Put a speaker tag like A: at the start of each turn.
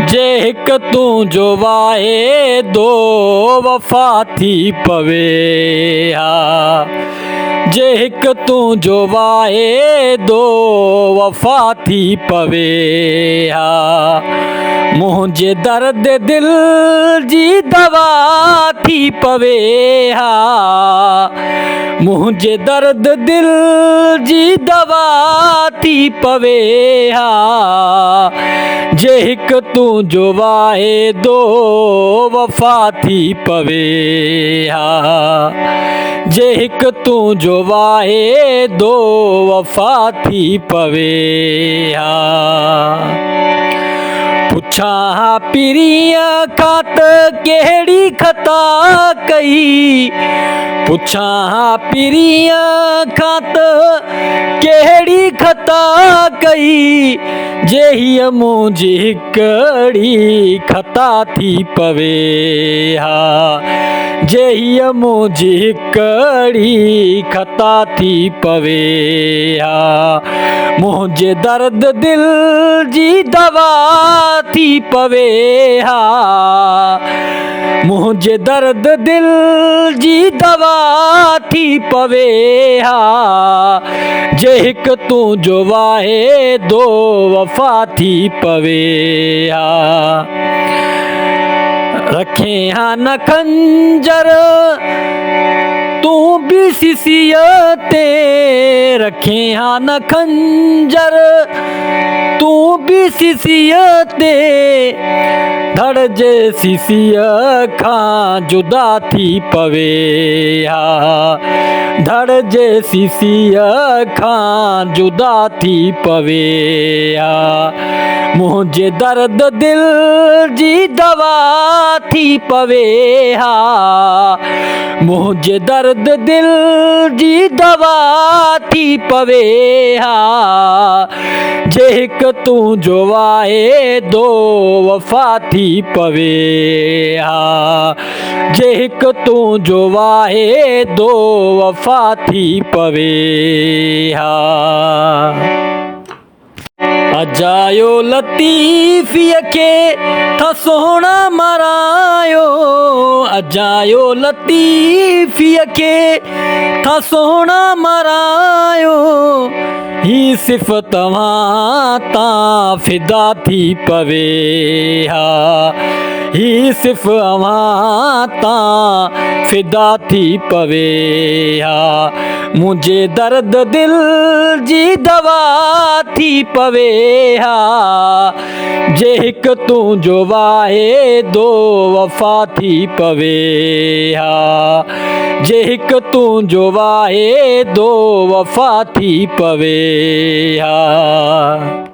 A: जे हिक तू जो वाहे दो वफ़ा थी पवे हा। जे हिक तू जो वाहे दो वफ़ा थी पवे हा। मुझे दर्द दिल जी दवा थी पवे हा। मुझे दर्द दिल जी दवा थी पवे हा। जे हिक तू जो वाहे दो वफ़ा थी पवे हा। जे हिक तू जो वाहे दो वफ़ा थी पवे हा। पुछा पीरीअ खां त कहिड़ी ख़ता कई। पुछा पीरीअ खां त कहिड़ी ख़ता कई। जे हीअ मुंहिंजी हिकड़ी ख़ता थी पवे हा। जे हीअ मुंहिंजी हिकड़ी ख़ता थी पवे हा। मुंहिंजे दर्द दिल जी दवा थी पवे हा। मुंहिंजे दर्द दिल जी दवा थी पवे हा। जे हिक तू जो वाहे दो वफ़ा थी पवे हा। रखे हा न खंजर तू भी सीसीअ ते। रखे हा न खंजर तू भी सीसीअ ते। धड़ जे सीसीअ खां जुदा थी पवे हा। धड़ जे सीसीअ खां जुदा थी पवे हा। मुंहिंजे दर्द दिल जी दवा थी पवे हा। मुंहिंजे दर्द दिल जी दवा थी पवे हा। जे हिक तू जो वाहे दो वफ़ा थी पवे हा। जे हिक तू जो वाहे दो वफ़ा थी पवे हा। अजायो लतीफ़ीअ खे था सोहणा मरायो। अजायो लतीफ़ीअ खे था सोहणा मरायो। ही सिर्फ़ तव्हां तां फ़िदा थी पवे हा। ही सिर्फ़ अव्हां तां फ़िदा थी पवे हा। मुंहिंजे दर्द दिल जी दवा थी पवे हा। जे हिक तू जो वाहे दो वफ़ा थी पवे हा। जे हिक तू जो वाहे दो वफ़ा थी पवे हा।